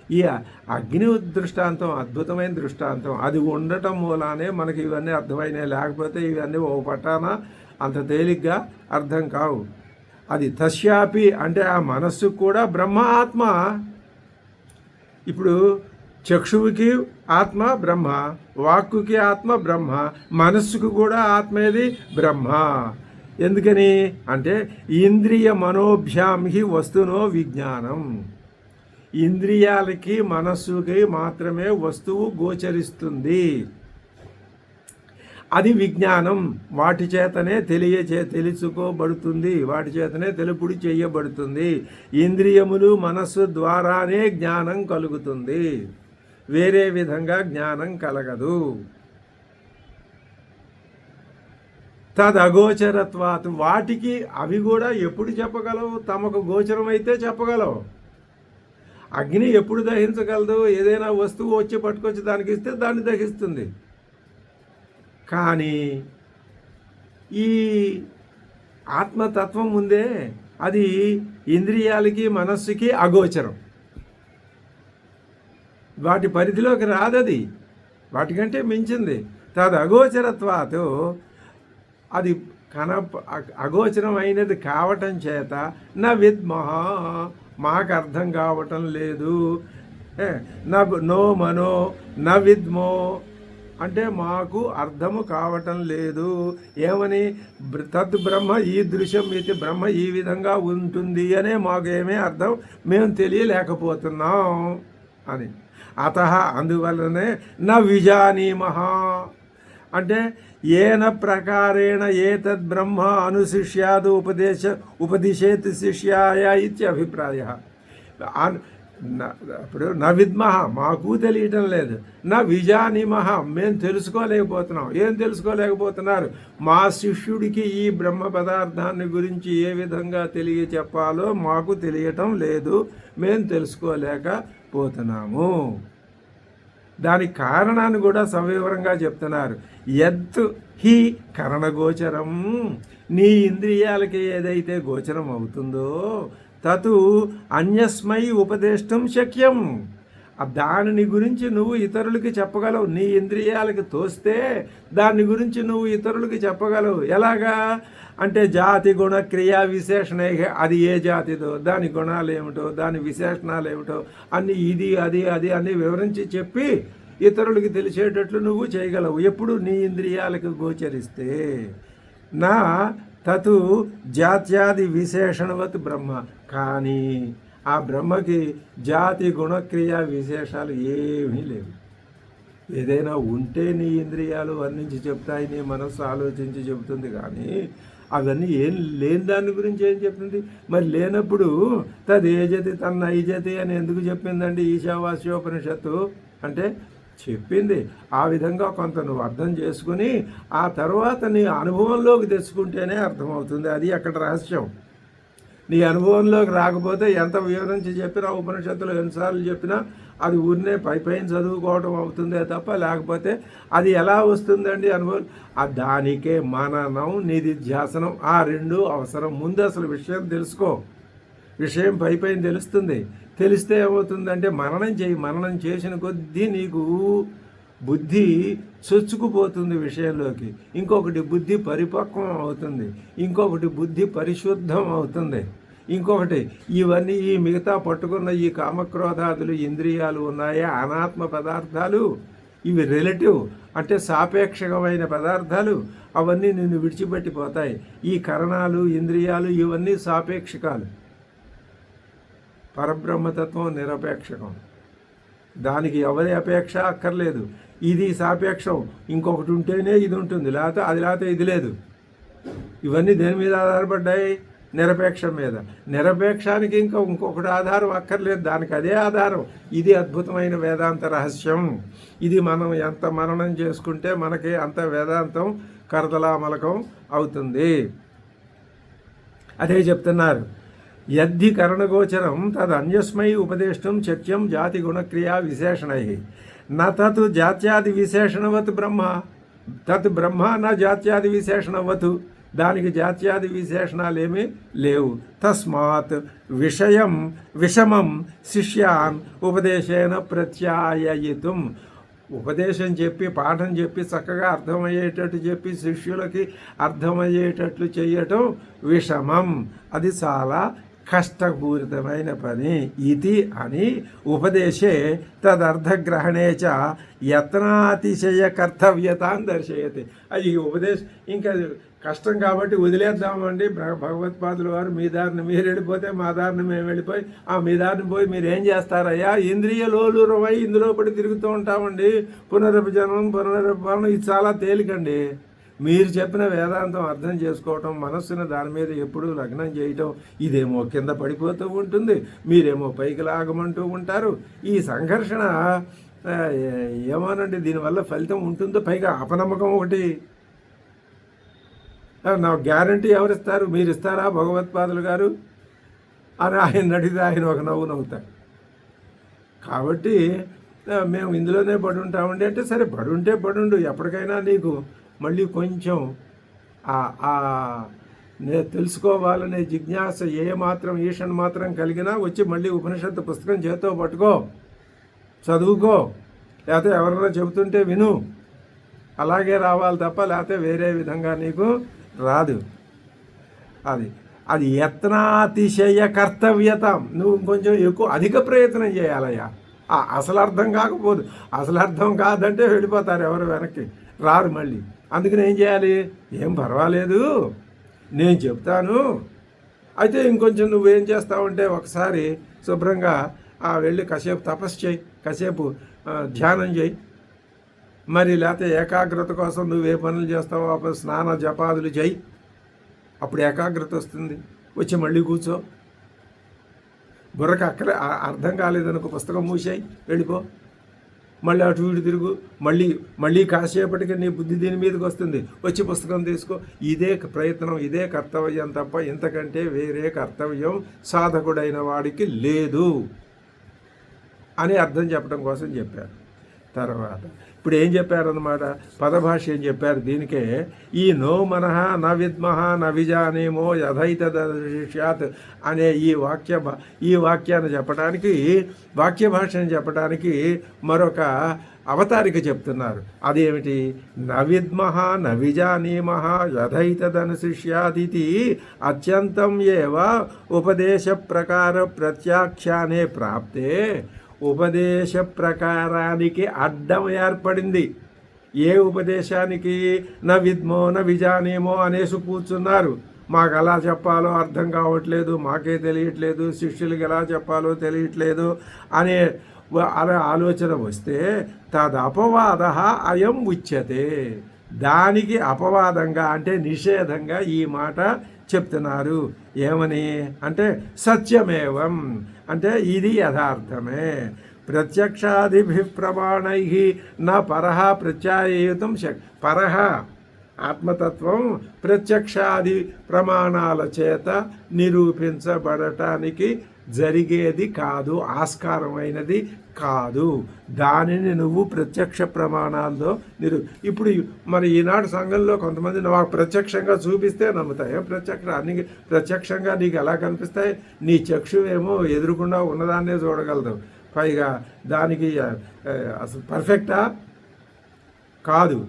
ఈ అగ్ని దృష్టాంతం అద్భుతమైన దృష్టాంతం. అది ఉండటం మూలానే మనకి ఇవన్నీ అర్థమైనాయి, లేకపోతే ఇవన్నీ ఓ పట్టాన అంత తేలిగ్గా అర్థం కావు. అది తస్యాపి అంటే ఆ మనస్సుకు కూడా బ్రహ్మ ఆత్మ. ఇప్పుడు చక్షువుకి ఆత్మ బ్రహ్మ, వాక్కుకి ఆత్మ బ్రహ్మ, మనస్సుకు కూడా ఆత్మేది బ్రహ్మ. ఎందుకని అంటే ఇంద్రియ మనోభ్యాం హి వస్తునో విజ్ఞానం. ఇంద్రియాలకి మనస్సుకి మాత్రమే వస్తువు గోచరిస్తుంది, అది విజ్ఞానం. వాటి చేతనే తెలుసుకోబడుతుంది, వాటి చేతనే తెలుపుడు చేయబడుతుంది. ఇంద్రియములు మనస్సు ద్వారానే జ్ఞానం కలుగుతుంది, వేరే విధంగా జ్ఞానం కలగదు. తదగోచరత్వాత్, వాటికి అవి కూడా ఎప్పుడు చెప్పగలవు? తమకు గోచరమైతే చెప్పగలవు. అగ్ని ఎప్పుడు దహించగలదు? ఏదైనా వస్తువు వచ్చి పట్టుకొచ్చి దానికి ఇస్తే దాన్ని దహిస్తుంది. కానీ ఈ ఆత్మతత్వం ఉందే, అది ఇంద్రియాలకి మనస్సుకి అగోచరం, వాటి పరిధిలోకి రాదది, వాటికంటే మించింది. తది అగోచరత్వాతో అది అగోచరం అయినది కావటం చేత నా విద్మహ, మాకు అర్థం కావటం లేదు. నో మనో న విద్మో అంటే మాకు అర్థము కావటం లేదు. ఏమని? తద్ బ్రహ్మ ఈ దృశ్యం ఇది, బ్రహ్మ ఈ విధంగా ఉంటుంది అనే మాకు ఏమీ అర్థం మేము తెలియలేకపోతున్నాం అని. అందువల్లనే న విజానీమః అంటే ఏన ప్రకారేణ ఏతద్ బ్రహ్మ అనుశిష్యాదు ఉపదిశేత్ శిష్యాయ ఇత్యభిప్రాయ. ఇప్పుడు న విద్మః మాకు తెలియటం లేదు, నా విజానీమః మేము తెలుసుకోలేకపోతున్నాం. ఏం తెలుసుకోలేకపోతున్నారు? మా శిష్యుడికి ఈ బ్రహ్మ పదార్థాన్ని గురించి ఏ విధంగా తెలియచెప్పాలో మాకు తెలియటం లేదు, మేము తెలుసుకోలేకపోతున్నాము. దానికి కారణాన్ని కూడా సవివరంగా చెప్తున్నారు. యత్ హి కరణగోచరం, నీ ఇంద్రియాలకి ఏదైతే గోచరం అవుతుందో తతు అన్యస్మై ఉపదేష్టం శక్యం, దానిని గురించి నువ్వు ఇతరులకి చెప్పగలవు. నీ ఇంద్రియాలకి తోస్తే దాని గురించి నువ్వు ఇతరులకి చెప్పగలవు. ఎలాగా అంటే జాతి గుణ క్రియా విశేషణ, అది ఏ జాతిదో, దాని గుణాలు ఏమిటో, దాని విశేషణాలు ఏమిటో అన్నీ ఇది అది అది అన్నీ వివరించి చెప్పి ఇతరులకి తెలిసేటట్లు నువ్వు చేయగలవు. ఎప్పుడు నీ ఇంద్రియాలకు గోచరిస్తే. నా తతు జాత్యాది విశేషణవత్ బ్రహ్మ, కానీ ఆ బ్రహ్మకి జాతి గుణక్రియా విశేషాలు ఏమీ లేవు. ఏదైనా ఉంటే నీ ఇంద్రియాలు వర్ణించి చెప్తాయి, నీ మనస్సు ఆలోచించి చెబుతుంది, కానీ అవన్నీ ఏం లేని దాని గురించి ఏం చెప్తుంది? మరి లేనప్పుడు తదేజతి తన్నైజతి అని ఎందుకు చెప్పిందండి ఈశావాస్యోపనిషత్తు? అంటే చెప్పింది ఆ విధంగా కొంత నువ్వు అర్థం చేసుకుని ఆ తర్వాత నీ అనుభవంలోకి తెచ్చుకుంటేనే అర్థమవుతుంది. అది అక్కడ రహస్యం. నీ అనుభవంలోకి రాకపోతే ఎంత వివరించి చెప్పినా, ఉపనిషత్తులు ఎన్నిసార్లు చెప్పినా అది ఊరినే పైన చదువుకోవడం అవుతుందే తప్ప, లేకపోతే అది ఎలా వస్తుందండి అనుభవం? దానికే మననం నిధిధ్యాసనం, ఆ రెండు అవసరం. ముందు అసలు విషయం తెలుసుకో, విషయం పైన తెలుస్తుంది. తెలిస్తే ఏమవుతుందంటే మననం చేయి. మననం చేసిన కొద్దీ నీకు బుద్ధి చొచ్చుకుపోతుంది విషయంలోకి. ఇంకొకటి బుద్ధి పరిపక్వం అవుతుంది, ఇంకొకటి బుద్ధి పరిశుద్ధం అవుతుంది. ఇంకొకటి ఇవన్నీ ఈ మిగతా పట్టుకున్న ఈ కామక్రోధాదులు ఇంద్రియాలు ఉన్నాయే అనాత్మ పదార్థాలు, ఇవి రిలేటివ్ అంటే సాపేక్షకమైన పదార్థాలు, అవన్నీ నిన్ను విడిచిపెట్టిపోతాయి. ఈ కరణాలు ఇంద్రియాలు ఇవన్నీ సాపేక్షకాలు. పరబ్రహ్మతత్వం నిరపేక్షకం, దానికి ఎవరి అపేక్ష అక్కర్లేదు. ఇది సాపేక్షం, ఇంకొకటి ఉంటేనే ఇది ఉంటుంది, లేకపోతే ఇది లేదు. ఇవన్నీ దేని మీద ఆధారపడ్డాయి? నిరపేక్షం మీద. నిరపేక్షానికి ఇంకొకటి ఆధారం అక్కర్లేదు, దానికి అదే ఆధారం. ఇది అద్భుతమైన వేదాంత రహస్యం. ఇది మనం ఎంత మననం చేసుకుంటే మనకి అంత వేదాంతం కరతలామలకం అవుతుంది. అదే చెప్తున్నారు, యద్ధి కరణగోచరం తదన్యస్మై ఉపదేష్టం శక్యం జాతి గుణక్రియా విశేషణై న తత్ జాత్యాది విశేషణవత్ బ్రహ్మ తత్ బ్రహ్మ న జాత్యాది విశేషణవత్. దానికి జాత్యాది విశేషణాలు ఏమీ లేవు. తస్మాత్ విషమం శిష్యాన్ ఉపదేశేన ప్రత్యాయయితుం. ఉపదేశం చెప్పి పాఠం చెప్పి చక్కగా అర్థమయ్యేటట్టు చెప్పి శిష్యులకి అర్థమయ్యేటట్లు చేయటం విషమం, అది చాలా కష్టపూరితమైన పని. ఇది అని ఉపదేశే తదర్థగ్రహణే చ యత్నాతిశయ కర్తవ్యతాన్ని దర్శయతి. అది ఉపదేశం ఇంకా కష్టం కాబట్టి వదిలేద్దామండి, భగవత్పాదుల వారు మీ దారిని మీరు వెళ్ళిపోతే మా దారిని మేము వెళ్ళిపోయి మీ దారిని పోయి మీరు ఏం చేస్తారయ్యా, ఇంద్రియ లోలురమై ఇందులో పడి తిరుగుతూ ఉంటామండి, పునరభిజనం పునరభిమరణం, ఇది చాలా తేలికండి. మీరు చెప్పిన వేదాంతం అర్థం చేసుకోవటం, మనస్సును దాని మీద ఎప్పుడూ లగ్నం చేయటం, ఇదేమో కింద పడిపోతూ ఉంటుంది, మీరేమో పైకి లాగమంటూ ఉంటారు. ఈ సంఘర్షణ ఏమోనండి, దీనివల్ల ఫలితం ఉంటుందో, పైగా అపనమ్మకం ఒకటి. నాకు గ్యారంటీ ఎవరిస్తారు? మీరు ఇస్తారా భగవత్పాదులు గారు అని ఆయన అడిగితే ఆయన ఒక నవ్వు నవ్వుతారు. కాబట్టి మేము ఇందులోనే పడి ఉంటామండి అంటే, సరే పడుంటే పడుండు, ఎప్పటికైనా నీకు మళ్ళీ కొంచెం తెలుసుకోవాలనే జిజ్ఞాస ఈషన్ మాత్రం కలిగినా వచ్చి మళ్ళీ ఉపనిషత్తు పుస్తకం చేతో పట్టుకో, చదువుకో, లేకపోతే ఎవరైనా చెబుతుంటే విను, అలాగే రావాలి తప్ప లేకపోతే వేరే విధంగా నీకు రాదు. అది యత్నాతిశయ కర్తవ్యత. నువ్వు కొంచెం ఎక్కువ అధిక ప్రయత్నం చేయాలయ్యా. అసలు అర్థం కాకపోదు, అసలు అర్థం కాదంటే వెళ్ళిపోతారు, ఎవరు వెనక్కి రారు మళ్ళీ. అందుకని ఏం చేయాలి? ఏం పర్వాలేదు, నేను చెప్తాను. అయితే ఇంకొంచెం నువ్వేం చేస్తావంటే ఒకసారి శుభ్రంగా వెళ్ళి కాసేపు తపస్సు చేయి, కాసేపు ధ్యానం చేయి. మరి లేకపోతే ఏకాగ్రత కోసం నువ్వే పనులు చేస్తావో అప్పుడు స్నాన జపాదులు చేయి, అప్పుడు ఏకాగ్రత వస్తుంది. వచ్చి మళ్ళీ కూర్చో, బుర్రకు అక్కడే అర్థం కాలేదనుకో పుస్తకం మూసేయి, వెళ్ళిపో, మళ్ళీ అటు ఇటు తిరుగు, మళ్ళీ కాసేపటికి నీ బుద్ధి దీని మీదకి వస్తుంది, వచ్చి పుస్తకం తీసుకో. ఇదే ప్రయత్నం, ఇదే కర్తవ్యం తప్ప ఇంతకంటే వేరే కర్తవ్యం సాధకుడైన వాడికి లేదు అని అర్థం చెప్పడం కోసం చెప్పారు. తర్వాత ఇప్పుడు ఏం చెప్పారన్నమాట, పదభాష ఏం చెప్పారు దీనికే, ఈ నో మనః న విద్మః న విజానేమో యథైతదర్శిష్యాత్ అనే ఈ వాక్యాన్ని చెప్పడానికి, వాక్య భాషను చెప్పడానికి మరొక అవతారిక చెప్తున్నారు. అదేమిటి? న విద్మః న విజానీమః యథైతదనుశిష్యాదితి అత్యంతం ఏవ ఉపదేశ ప్రకార ప్రత్యాఖ్యానే ప్రాప్తే. ఉపదేశ ప్రకారానికి అడ్డం ఏర్పడింది. ఏ ఉపదేశానికి? న విద్మో న విజానేమో అనేసి కూర్చున్నారు. మాకు ఎలా చెప్పాలో అర్థం కావట్లేదు, మాకే తెలియట్లేదు, శిష్యులకి ఎలా చెప్పాలో తెలియట్లేదు అనే ఆలోచన వస్తే తదపవాద అయం ఉచ్యతే. దానికి అపవాదంగా అంటే నిషేధంగా ఈ మాట చెప్తున్నారు. ఏమని అంటే సత్యమేవం అంటే ఇది యథార్థమే. ప్రత్యక్షాదిభి ప్రమాణై నా పరహ ప్రత్యాయేతుం పరహ ఆత్మతత్వం ప్రత్యక్షాది ప్రమాణాల చేత నిరూపించబడటానికి జరిగేది కాదు, ఆస్కారమైనది కాదు. దానిని నువ్వు ప్రత్యక్ష ప్రమాణాల్లో ఇప్పుడు మరి ఈనాడు సంఘంలో కొంతమంది నాకు ప్రత్యక్షంగా చూపిస్తే నమ్ముతాయి. ప్రత్యక్షంగా నీకు ఎలా కనిపిస్తాయి? నీ చక్షువేమో ఎదురుకుండా ఉన్నదాన్నే చూడగలదు, పైగా దానికి అసలు పర్ఫెక్టా? కాదు.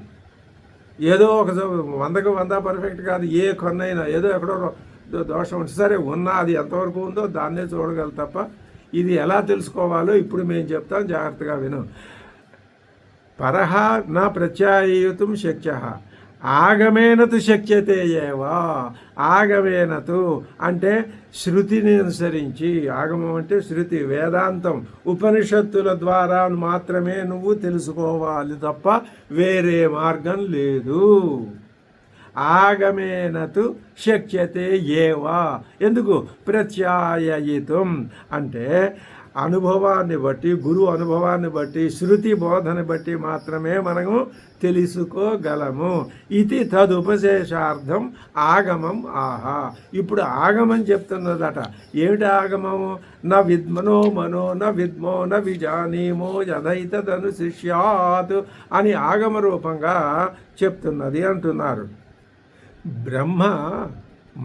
ఏదో ఒక 100కు 100 పర్ఫెక్ట్ కాదు. ఏ కొన్నైనా ఏదో ఎక్కడో దోషం ఉంటుంది. సరే ఉన్నా అది ఎంతవరకు ఉందో దాన్నే చూడగలరు తప్ప ఇది ఎలా తెలుసుకోవాలో ఇప్పుడు మేము చెప్తాం, జాగ్రత్తగా విను. పరహ నా ప్రత్యాయుతం శక్య ఆగమేనతు శక్యతే ఏవా. ఆగమేనతు అంటే శృతిని అనుసరించి, ఆగమం అంటే శృతి, వేదాంతం, ఉపనిషత్తుల ద్వారా మాత్రమే నువ్వు తెలుసుకోవాలి తప్ప వేరే మార్గం లేదు. ఆగమేనతు శక్యతే ఏవా. ఎందుకు? ప్రత్యాయయితం అంటే అనుభవాన్ని బట్టి, గురు అనుభవాన్ని బట్టి, శృతి బోధని బట్టి మాత్రమే మనము తెలుసుకోగలము. ఇది తదుపశేషార్థం ఆగమం ఆహా. ఇప్పుడు ఆగమం చెప్తున్నదట. ఏమిటి ఆగమము? న విద్మనో మనో న విద్మో న విజానీమో యథైతదను శిష్యాత్ అని ఆగమ రూపంగా చెప్తున్నది అంటున్నారు. బ్రహ్మ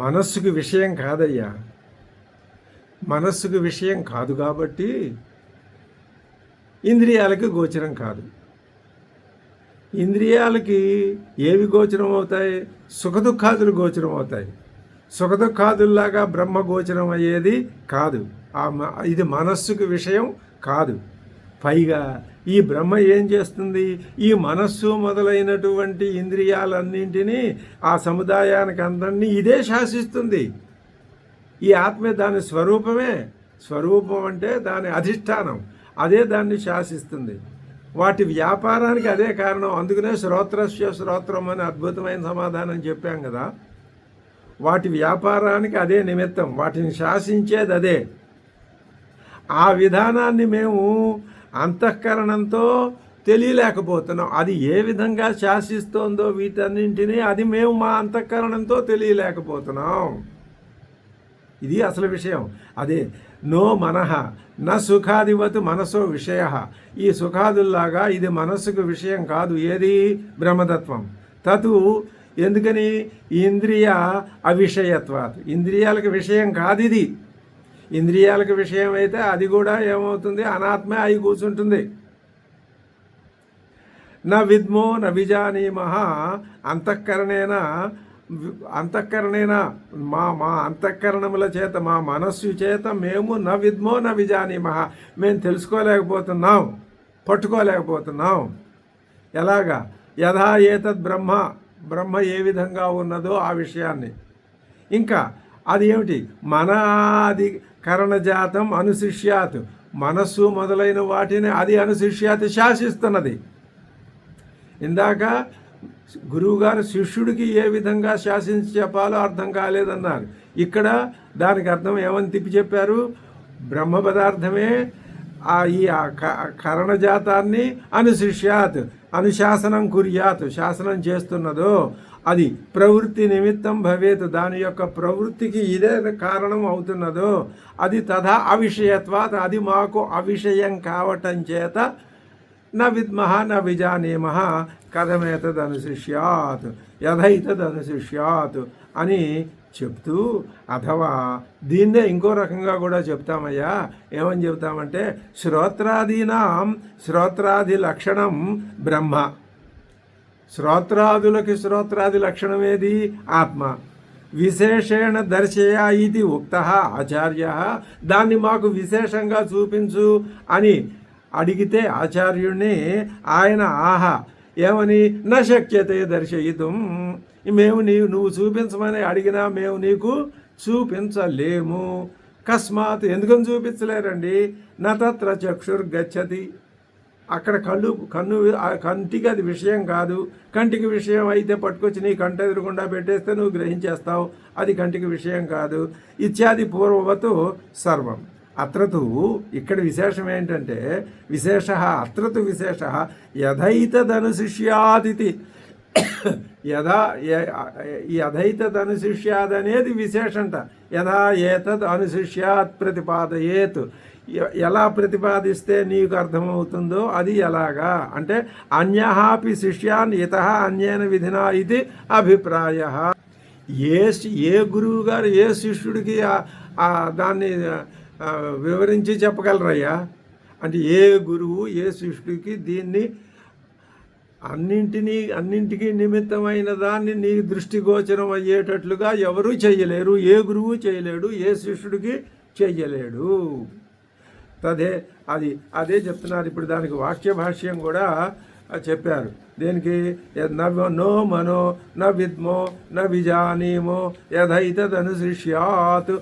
మనస్సుకు విషయం కాదయ్యా. మనస్సుకు విషయం కాదు కాబట్టి ఇంద్రియాలకి గోచరం కాదు. ఇంద్రియాలకి ఏవి గోచరం అవుతాయి? సుఖదుఖాదులు గోచరం అవుతాయి. సుఖదుఖాదుల్లాగా బ్రహ్మ గోచరం అయ్యేది కాదు. ఇది మనస్సుకు విషయం కాదు. పైగా ఈ బ్రహ్మ ఏం చేస్తుంది? ఈ మనస్సు మొదలైనటువంటి ఇంద్రియాలన్నింటినీ, ఆ సముదాయానికి అందరినీ ఇదే శాసిస్తుంది. ఈ ఆత్మే దాని స్వరూపమే. స్వరూపం అంటే దాని అధిష్టానం, అదే దాన్ని శాసిస్తుంది. వాటి వ్యాపారానికి అదే కారణం. అందుకనే శ్రోత్రస్య శ్రోత్రం అని అద్భుతమైన సమాధానం చెప్పాం కదా. వాటి వ్యాపారానికి అదే నిమిత్తం, వాటిని శాసించేది అదే. ఆ విధానాన్ని మేము అంతఃకరణంతో తెలియలేకపోతున్నాం. అది ఏ విధంగా శాసిస్తోందో వీటన్నింటినీ అది మేము మా అంతఃకరణంతో తెలియలేకపోతున్నాం. ఇది అసలు విషయం. అదే నో మనః న సుఖాదివత్ మనసో విషయ. ఈ సుఖాదుల్లాగా ఇది మనస్సుకు విషయం కాదు. ఏది? బ్రహ్మతత్వం. తతు ఎందుకని? ఇంద్రియ అవిషయత్వాత్. ఇంద్రియాలకు విషయం కాదు ఇది. ఇంద్రియాలకు విషయం అయితే అది కూడా ఏమవుతుంది? అనాత్మే అయి కూర్చుంటుంది. న విద్మో న విజానీమః అంతఃకరణేన మా అంతఃకరణముల చేత, మా మనస్సు చేత మేము న విద్మో న విజానీమః, మేము తెలుసుకోలేకపోతున్నాం, పట్టుకోలేకపోతున్నాం. ఎలాగా? యథా ఏతద్ బ్రహ్మ ఏ విధంగా ఉన్నదో ఆ విషయాన్ని. ఇంకా అది ఏమిటి? మనాది కరణజాతం అనుశిష్యాత్. మనస్సు మొదలైన వాటిని అది అనుశిష్యాత్ శాసిస్తున్నది. ఇందాక గురువుగారు శిష్యుడికి ఏ విధంగా శాసించి చెప్పాలో అర్థం కాలేదన్నారు. ఇక్కడ దానికి అర్థం ఏమని తిప్పి చెప్పారు? బ్రహ్మ పదార్థమే ఈ కరణజాతాన్ని అనుశిష్యాత్, అనుశాసనం కుర్యాత్, శాసనం చేస్తున్నదో అది ప్రవృత్తి నిమిత్తం భవేత్, దాని యొక్క ప్రవృత్తికి ఇదే కారణం అవుతున్నదో అది తథా అవిషయత్వాత్, అది మాకు అవిషయం కావటం చేత న విద్మః న విజానీమః కథమేతదనుశిష్యాత్ యథైతదనుశిష్యాత్ అని చెప్తూ, అథవా దీన్నే ఇంకో రకంగా కూడా చెప్తామయ్యా. ఏమని చెప్తామంటే శ్రోత్రాది లక్షణం బ్రహ్మ. శ్రోత్రాదులకి శ్రోత్రాది లక్షణం ఏది? ఆత్మ. విశేషేణ దర్శయ ఇది ఉక్త ఆచార్య. దాన్ని మాకు విశేషంగా చూపించు అని అడిగితే ఆచార్యుడిని ఆయన ఆహా ఏమని? న శక్యతే దర్శయితుం. మేము నువ్వు చూపించమని అడిగినా మేము నీకు చూపించలేము. కస్మాత్, ఎందుకని చూపించలేరండి? నత్ర చక్షుర్గచ్చతి. అక్కడ కంటికి అది విషయం కాదు. కంటికి విషయం అయితే పట్టుకొచ్చి నీ కంట ఎదురుకుండా పెట్టేస్తే నువ్వు గ్రహించేస్తావు, అది కంటికి విషయం కాదు. ఇత్యాది పూర్వవతు సర్వం. అత్రతు ఇక్కడ విశేషం ఏంటంటే అత్రతు విశేష యథైతదనుశిష్యాదితి. యథైతదనుశిష్యాద్ అనేది విశేషంట. యథా ఏతద్ అనుశిష్యాత్ ప్రతిపాదయేత్. ఎలా ప్రతిపాదిస్తే నీకు అర్థమవుతుందో అది ఎలాగా అంటే అన్యహాపి శిష్యాన్ ఇతః అన్యేన విధినా ఇది అభిప్రాయ. ఏ గురువు గారు ఏ శిష్యుడికి దాన్ని వివరించి చెప్పగలరయ్యా? అంటే ఏ గురువు ఏ శిష్యుడికి దీన్ని అన్నింటికి నిమిత్తమైన దాన్ని నీ దృష్టిగోచరం అయ్యేటట్లుగా ఎవరూ చేయలేరు, ఏ గురువు చేయలేడు, ఏ శిష్యుడికి చెయ్యలేడు. అదే చెప్తున్నారు. ఇప్పుడు దానికి వాక్య భాష్యం కూడా చెప్పారు. దేనికి? నో మనో న విద్మో న విజానీమో యథైతదనుసృష్యాత్.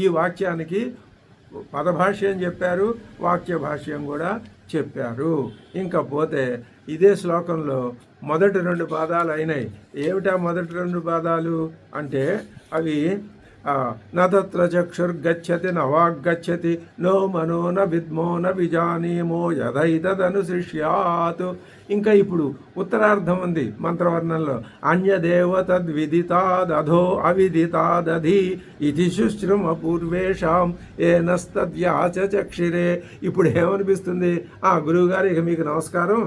ఈ వాక్యానికి పదభాష్యం చెప్పారు, వాక్య భాష్యం కూడా చెప్పారు. ఇంకా పోతే ఇదే శ్లోకంలో మొదటి 2 పాదాలు అయినాయి. ఏమిటా మొదటి 2 పాదాలు అంటే అవి నత్ర చక్షుర్గచ్చతి న వాగ్గచ్చతి నో మనో న విద్మో న విజానీమో యథైతదనుసృష్యాత్. ఇంకా ఇప్పుడు ఉత్తరార్థం ఉంది మంత్రవర్ణంలో. అన్యదేవ తద్విదితాదధో అవిదితాదధి ఇది శుశ్రుమ పూర్వేషాం ఏనస్తద్యాచ చక్షిరే. ఇప్పుడు ఏమనిపిస్తుంది? గురువుగారు ఇక మీకు నమస్కారం,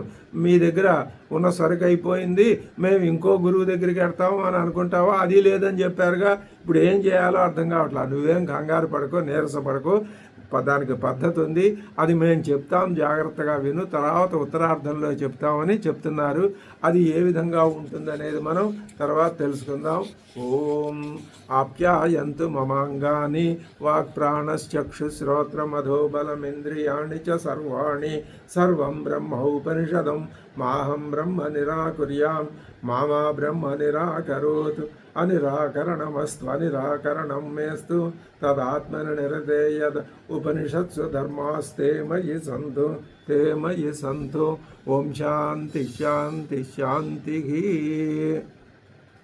మీ దగ్గర ఉన్న సరుకు అయిపోయింది, మేము ఇంకో గురువు దగ్గరికి వెళ్తాము అని అనుకుంటావా? అది లేదని చెప్పారుగా, ఇప్పుడు ఏం చేయాలో అర్థం కావట్లేదు. నువ్వేం కంగారు పడకో, నీరసపడకో, దానికి పద్ధతి ఉంది, అది మేము చెప్తాం, జాగ్రత్తగా విను, తర్వాత ఉత్తరార్థంలో చెప్తామని చెప్తున్నారు. అది ఏ విధంగా ఉంటుందనేది మనం తర్వాత తెలుసుకుందాం. ఓం ఆప్యాయంతు మమాంగాని వాక్ప్రాణశ్చక్షుశ్రోత్రమధోబలమింద్రియాణి చ సర్వాణి సర్వం బ్రహ్మ ఉపనిషదం మాహం బ్రహ్మ నిరాకుర్యాం మామా బ్రహ్మ నిరాకరోతు అనిరాకరణమస్తు అనిరాకరణం మేస్తు తదాత్మని నిరతేయద్ ఉపనిషత్సు ధర్మాస్తే మయి సంతు. ఓం శాంతి శాంతి శాంతి.